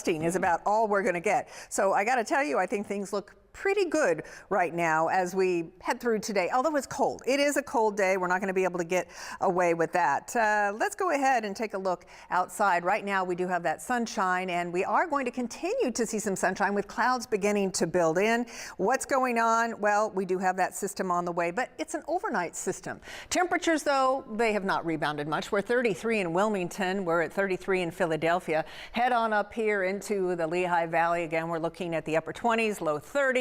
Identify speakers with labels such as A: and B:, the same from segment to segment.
A: Is about all we're going to get. So I got to tell you, I think things look pretty good right now as we head through today, although it's cold. It is a cold day. We're not going to be able to get away with that. Let's go ahead and take a look outside. Right now we do have that sunshine, and we are going to continue to see some sunshine with clouds beginning to build in. What's going on? Well, we do have that system on the way, but it's an overnight system. Temperatures, though, they have not rebounded much. We're 33 in Wilmington. We're at 33 in Philadelphia. Head on up here into the Lehigh Valley. Again, we're looking at the upper 20s, low 30s.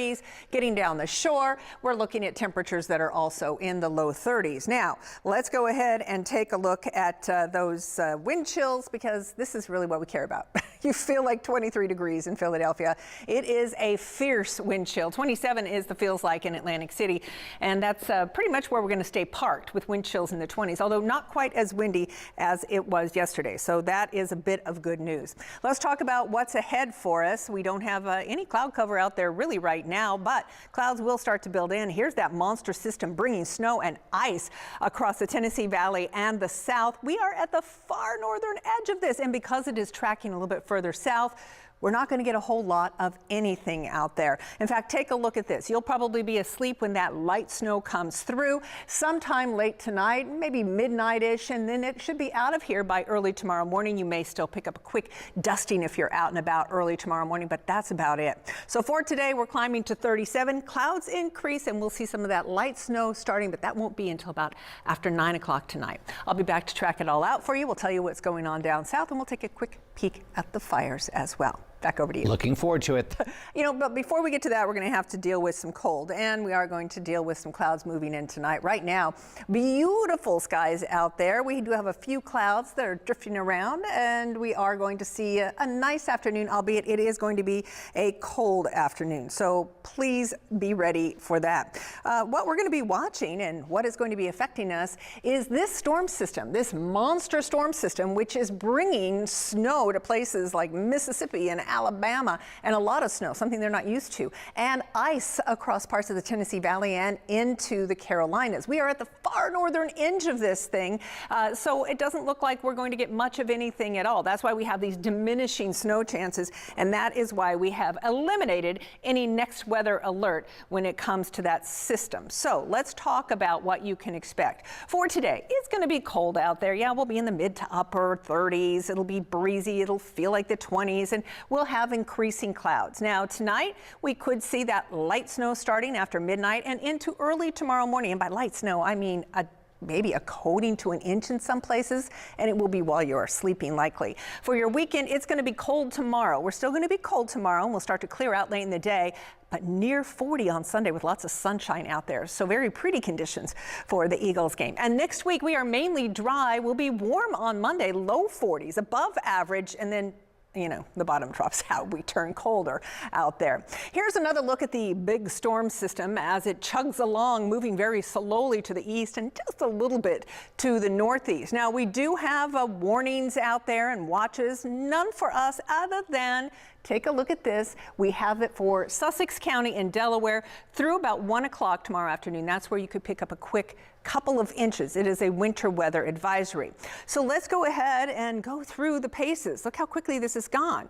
A: Getting down the shore, we're looking at temperatures that are also in the low 30s. Now, let's go ahead and take a look at those wind chills, because this is really what we care about. You feel like 23 degrees in Philadelphia. It is a fierce wind chill. 27 is the feels like in Atlantic City, and that's pretty much where we're going to stay parked with wind chills in the 20s, although not quite as windy as it was yesterday. So that is a bit of good news. Let's talk about what's ahead for us. We don't have any cloud cover out there really right now, but clouds will start to build in. Here's that monster system bringing snow and ice across the Tennessee Valley and the south. We are at the far northern edge of this, and because it is tracking a little bit further south, we're not going to get a whole lot of anything out there. In fact, take a look at this. You'll probably be asleep when that light snow comes through sometime late tonight, maybe midnight-ish, and then it should be out of here by early tomorrow morning. You may still pick up a quick dusting if you're out and about early tomorrow morning, but that's about it. So for today, we're climbing to 37. Clouds increase, and we'll see some of that light snow starting, but that won't be until about after 9 o'clock tonight. I'll be back to track it all out for you. We'll tell you what's going on down south, and we'll take a quick peek at the fires as well. Back over to you.
B: Looking forward to it.
A: You know, but before we get to that, we're going to have to deal with some cold, and we are going to deal with some clouds moving in tonight. Right now, beautiful skies out there. We do have a few clouds that are drifting around, and we are going to see a nice afternoon, albeit it is going to be a cold afternoon. So please be ready for that. What we're going to be watching and what is going to be affecting us is this storm system, this monster storm system, which is bringing snow to places like Mississippi and Alabama, and a lot of snow, something they're not used to, and ice across parts of the Tennessee Valley and into the Carolinas. We are at the far northern edge of this thing, so it doesn't look like we're going to get much of anything at all. That's why we have these diminishing snow chances, and that is why we have eliminated any next weather alert when it comes to that system. So let's talk about what you can expect. For today, it's going to be cold out there. Yeah, we'll be in the mid to upper 30s. It'll be breezy. It'll feel like the 20s, and we'll have increasing clouds. Now tonight we could see that light snow starting after midnight and into early tomorrow morning. And by light snow, I mean maybe a coating to an inch in some places, and it will be while you are sleeping likely. For your weekend, it's going to be cold tomorrow. We're still going to be cold tomorrow, and we'll start to clear out late in the day, but near 40 on Sunday with lots of sunshine out there. So very pretty conditions for the Eagles game. And next week we are mainly dry. We'll be warm on Monday, low 40s, above average, and then you know, the bottom drops out. We turn colder out there. Here's another look at the big storm system as it chugs along, moving very slowly to the east and just a little bit to the northeast. Now, we do have warnings out there and watches, none for us other than take a look at this. We have it for Sussex County in Delaware through about 1 o'clock tomorrow afternoon. That's where you could pick up a quick couple of inches. It is a winter weather advisory. So let's go ahead and go through the paces. Look how quickly this is gone.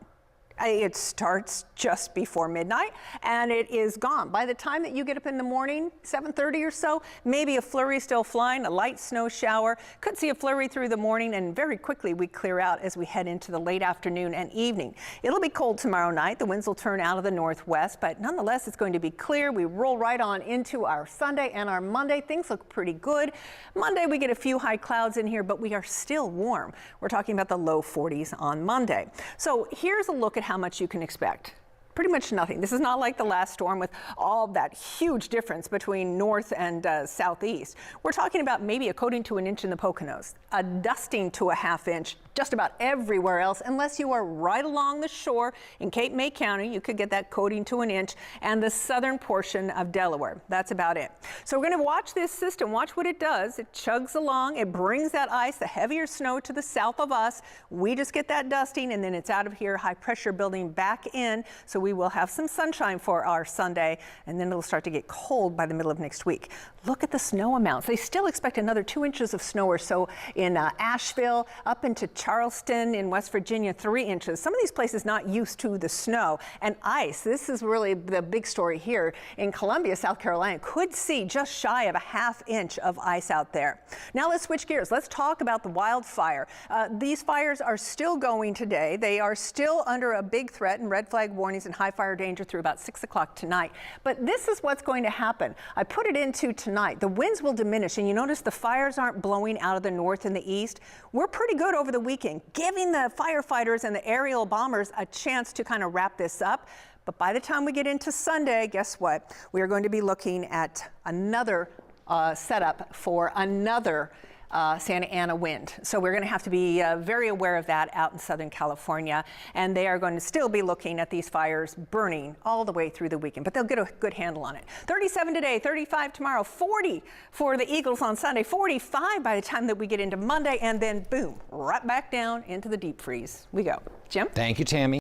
A: It starts just before midnight and it is gone. By the time that you get up in the morning, 7:30 or so, maybe a flurry still flying, a light snow shower. Could see a flurry through the morning, and very quickly we clear out as we head into the late afternoon and evening. It'll be cold tomorrow night. The winds will turn out of the northwest, but nonetheless it's going to be clear. We roll right on into our Sunday and our Monday. Things look pretty good. Monday we get a few high clouds in here, but we are still warm. We're talking about the low 40s on Monday. So here's a look at how much you can expect. Pretty much nothing. This is not like the last storm with all that huge difference between north and southeast. We're talking about maybe a coating to an inch in the Poconos, a dusting to a ½ inch just about everywhere else, unless you are right along the shore in Cape May County. You could get that coating to an inch, and the southern portion of Delaware. That's about it. So we're going to watch this system, watch what it does. It chugs along, it brings that ice, the heavier snow to the south of us. We just get that dusting, and then it's out of here, high pressure building back in. So we will have some sunshine for our Sunday, and then it'll start to get cold by the middle of next week. Look at the snow amounts. They still expect another 2 inches of snow or so in Asheville, up into Charleston. Charleston in West Virginia, 3 inches. Some of these places not used to the snow and ice. This is really the big story here. In Columbia, South Carolina, could see just shy of a ½ inch of ice out there. Now let's switch gears. Let's talk about the wildfire. These fires are still going today. They are still under a big threat and red flag warnings and high fire danger through about 6 o'clock tonight. But this is what's going to happen. I put it into tonight. The winds will diminish, and you notice the fires aren't blowing out of the north and the east. We're pretty good over the weekend, giving the firefighters and the aerial bombers a chance to kind of wrap this up. But by the time we get into Sunday, guess what? We are going to be looking at another setup for another Santa Ana wind. So we're going to have to be very aware of that out in Southern California. And they are going to still be looking at these fires burning all the way through the weekend, but they'll get a good handle on it. 37 today, 35 tomorrow, 40 for the Eagles on Sunday, 45 by the time that we get into Monday, and then boom, right back down into the deep freeze we go. Jim?
B: Thank you, Tammy.